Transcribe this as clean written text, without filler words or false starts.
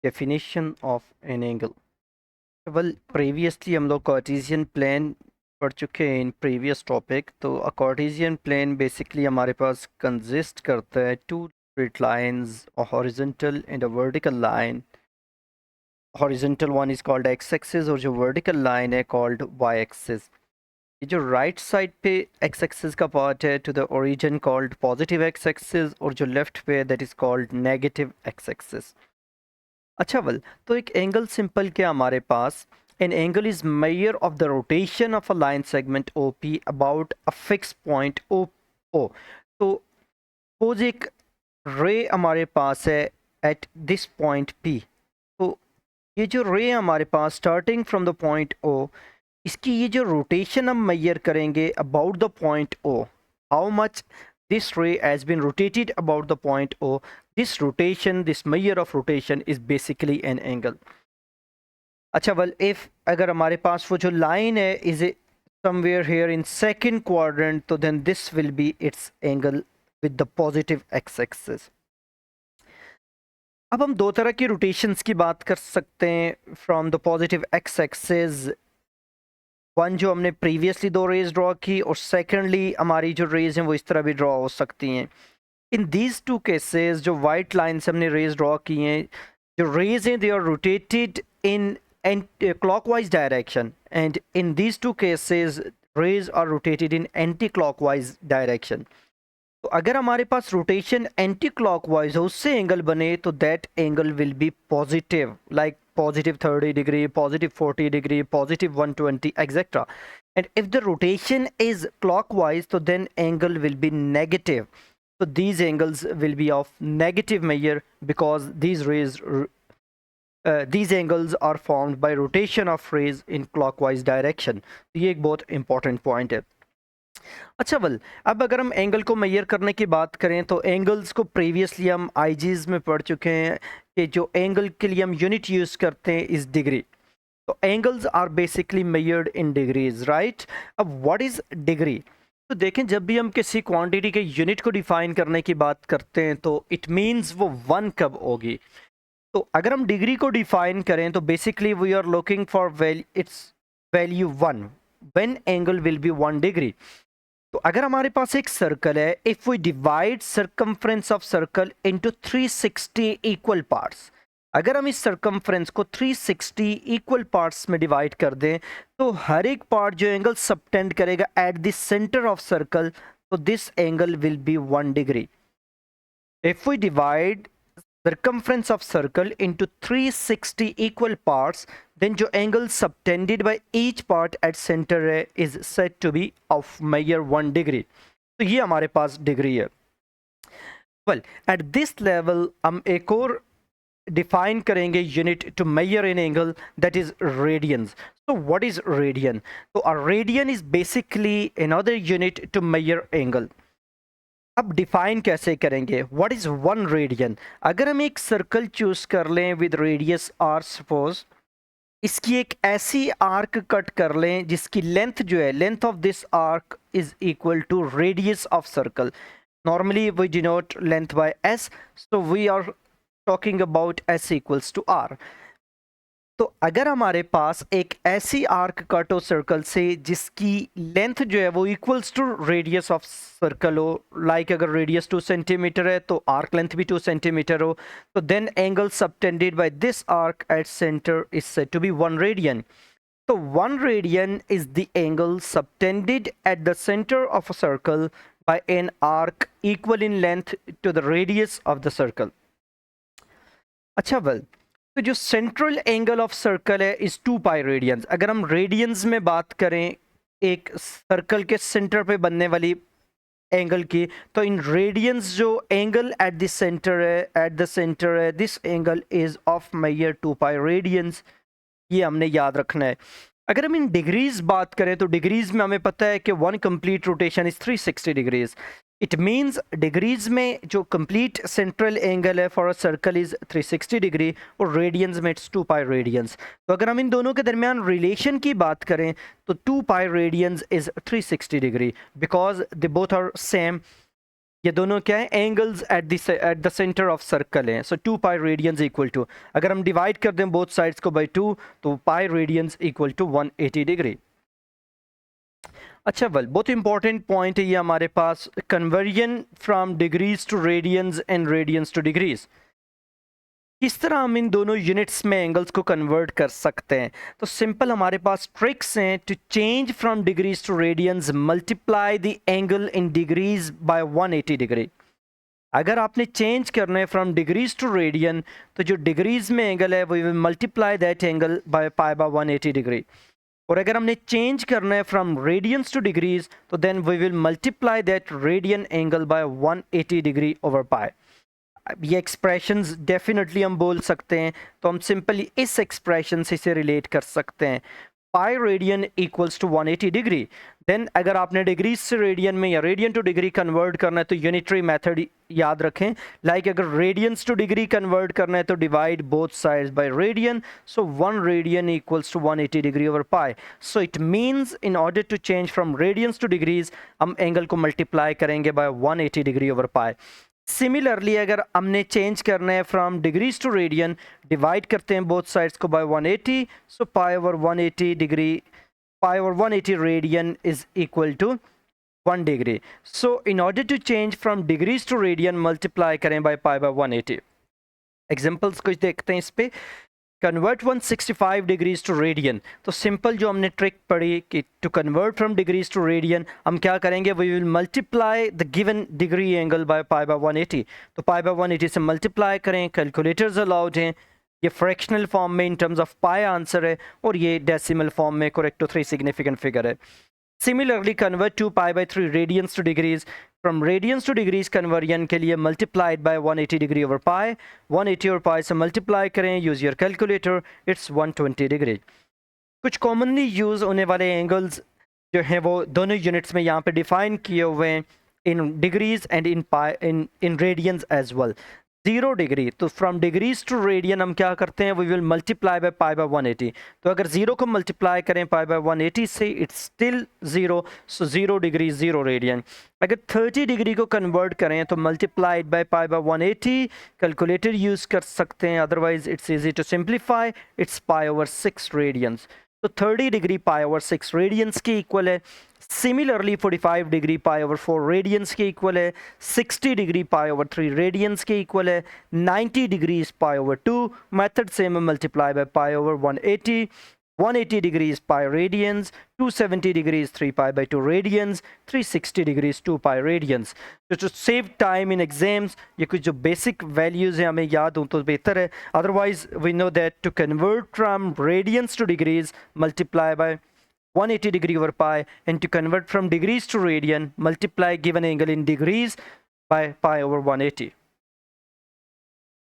Definition of an angle. Well, previously हम लोग Cartesian plane पढ़ चुके हैं इन प्रीवियस टॉपिक। तो अ कार्टेशियन प्लेन बेसिकली हमारे पास कंसिस्ट करता है two straight lines, a horizontal and a vertical line. Horizontal one is called x axis और जो वर्टिकल लाइन है कॉल्ड वाई एक्सिस। ये जो राइट साइड पे एक्स एक्सिस का पार्ट है to the origin called positive x axis, और जो लेफ्ट पे that is called negative x axis. अच्छा वेल, तो एक एंगल सिंपल क्या हमारे पास, an angle is measure of the rotation of a line segment O P about a fix point O O. तो सपोज एक रे हमारे पास है एट दिस पॉइंट पी। तो ये जो रे हमारे पास starting from the point O, इसकी ये जो रोटेशन हम मेजर करेंगे about the point O, how much this ray has been rotated about the point O. This rotation, this measure of rotation is basically an angle. अच्छा well, if अगर हमारे पास वो जो लाइन है is somewhere here in second quadrant, तो then this will be its angle with the positive x axis. अब हम दो तरह की रोटेशंस की बात कर सकते हैं from the positive x axis. One जो हमने प्रीवियसली दो रेज ड्रॉ की, और सेकेंडली हमारी जो रेज हैं वो इस तरह भी ड्रॉ हो सकती हैं। इन दीज टू केसेस जो वाइट लाइन से हमने रेज ड्रॉ की हैं, जो रेज हैं they are rotated in clockwise direction, and in these two cases rays are rotated in anti-clockwise direction. तो अगर हमारे पास रोटेशन एंटी क्लॉकवाइज हो, उससे एंगल बने, तो that angle will be positive, like positive 30 degree, positive 40 degree, positive 120 etcetera. And if the rotation is clockwise, तो then angle will be negative. So these angles will be of negative measure because these angles are formed by rotation of rays in clockwise direction. ये एक बहुत important point है. अच्छा well, अब अगर हम angle को मेजर करने की बात करें, तो एंगल्स को प्रीवियसली हम आईजीज में पढ़ चुके हैं कि जो एंगल के लिए हम यूनिट यूज़ करते हैं इस डिग्री। तो angles are basically measured in degrees, right. अब व्हाट इज डिग्री? तो देखें, जब भी हम किसी क्वांटिटी के यूनिट को डिफाइन करने की बात करते हैं तो इट मींस वो वन कब होगी। तो अगर हम डिग्री को डिफाइन करें तो basically we are looking for its value one when angle will be 1 degree. तो अगर हमारे पास एक सर्कल है, if we divide circumference of circle into 360 equal parts, अगर हम इस सर्कमफ्रेंस को 360 इक्वल पार्ट्स में डिवाइड कर दें, तो हर एक पार्ट जो एंगल सबटेंड करेगा at the centre of circle, तो this angle will be 1 degree. If we divide circumference of circle into 360 equal parts, then जो angle subtended by each part at center is said to be of measure 1 degree. तो ये हमारे पास degree है. Well, at this level हम एक और define करेंगे unit to measure an angle, that is radians. So what is radian? So a radian is basically another unit to measure angle. अब define कैसे करेंगे? What is one radian? अगर हम एक सर्कल चूज कर लें विद रेडियस आर, सपोज इसकी एक ऐसी आर्क कट कर लें जिसकी लेंथ जो है, length of this arc is equal to radius of circle. Normally we denote length by S, so we are talking about S equals to R. तो अगर हमारे पास एक ऐसी आर्क कट हो सर्कल से जिसकी लेंथ जो है वो equals to radius of circle हो, लाइक अगर रेडियस 2 सेंटीमीटर है तो आर्क लेंथ भी 2 सेंटीमीटर हो, तो then angle subtended by this arc at centre is said to be 1 radian. तो 1 radian is the angle subtended at the centre of a circle by an arc equal in length to the radius of the circle. अच्छा well, तो जो central angle of circle है is 2 pi radiance. अगर हम radiance में बात करें एक सर्कल के सेंटर पे बनने वाली एंगल की, तो इन रेडियंस जो एंगल एट द सेंटर है, एट द सेंटर है, this angle is of measure 2 pi radians. ये हमने याद रखना है. अगर हम इन डिग्रीज बात करें तो डिग्रीज में हमें पता है कि one complete rotation is 360 degrees. It means degrees में जो कंप्लीट सेंट्रल एंगल है for a circle is 360 degree, और रेडियंस में इट्स 2 पाई रेडियंस. तो अगर हम इन दोनों के दरमियान रिलेशन की बात करें तो 2 pi radians is 360 degree because they both are same. ये दोनों क्या है, angles at the centre of circle हैं। So 2 pi radians equal to, अगर हम डिवाइड कर दें बोथ साइड्स को बाई 2 तो pi radians equal to 180 degree. अच्छा वेल, बहुत इंपॉर्टेंट पॉइंट है ये हमारे पास, conversion from degrees to radians and radians to degrees. किस तरह हम इन दोनों यूनिट्स में एंगल्स को कन्वर्ट कर सकते हैं? तो सिंपल हमारे पास ट्रिक्स हैं। To change from degrees to radians, multiply the angle in degrees by 180 degree. अगर आपने चेंज करना है फ्रॉम डिग्रीज टू रेडियन, तो जो डिग्रीज में एंगल है we will multiply that angle by pi by 180 degree. और अगर हमने चेंज करना है फ्रॉम रेडियंस टू डिग्रीज, तो then we will multiply that radian angle by 180 degree over pi. ये एक्सप्रेशंस डेफिनेटली हम बोल सकते हैं, तो हम सिंपली इस एक्सप्रेशन से इसे रिलेट कर सकते हैं। Pi radian equals to 180 degree. Then अगर आपने डिग्रीज से रेडियन में या रेडियन टू डिग्री कन्वर्ट करना है तो यूनिटरी मेथड याद रखें। लाइक अगर रेडियंस टू डिग्री कन्वर्ट करना है तो divide both sides by radian, so 1 radian equals to 180 degree over pi. So it means in order to change from radians to degrees, हम एंगल को multiply करेंगे by 180 degree over pi. Similarly अगर हमने change करना है from degrees to radian, divide करते हैं both sides को by 180, so pi over 180 degree, pi over 180 radian is equal to 1 degree. So in order to change from degrees to radian, multiply करें by pi by 180। Examples कुछ देखते हैं इस पे। Convert 165 degrees to radian, तो simple जो हमने trick पढ़ी कि to convert from degrees to radian हम क्या करेंगे, we will multiply the given degree angle by pi by 180। तो पाई बाय 180 से मल्टीप्लाई करें, कैलकुलेटर्स अलाउड हैं। ये फ्रैक्शनल फॉर्म में in terms of pi answer है, और ये डेसिमल फॉर्म में करेक्ट टू 3 सिग्निफिकेंट फिगर है। Similarly, convert 2 pi by 3 radians to degrees. From radians to degrees conversion के लिए multiplied by 180 degree over pi. 180 और pi से multiply करें, use your calculator, it's 120 degree. कुछ commonly use होने वाले angles जो हैं वो दोनों units में यहाँ पे define किए हुए हैं, in degrees and in pi, in radians as well. 0 degree, तो फ्रॉम डिग्रीज टू रेडियन हम क्या करते हैं, we will multiply by pi by 180। तो अगर 0 को मल्टीप्लाई करें पाई बाय 180 से, it's still 0, so 0 degree 0 radian. अगर 30 डिग्री को कन्वर्ट करें तो multiplied by pi by 180, calculator use कर सकते हैं, otherwise it's easy to simplify, it's pi over 6 radians. तो 30 डिग्री पाई ओवर 6 रेडियंस के इक्वल है। सिमिलरली 45 डिग्री पाई ओवर 4 रेडियंस के इक्वल है। 60 डिग्री पाई ओवर 3 रेडियंस के इक्वल है। 90 डिग्रीज पाई ओवर 2, मेथड सेम है, multiply by pi over 180। 180 degrees pi radians, 270 degrees 3 pi by 2 radians, 360 degrees 2 pi radians. तो save time in exams, ये कुछ जो basic values हैं हमें याद हो तो बेहतर है, otherwise we know that to convert from radians to degrees multiply by 180 degree over pi, and to convert from degrees to radian, multiply given angle in degrees by pi over 180.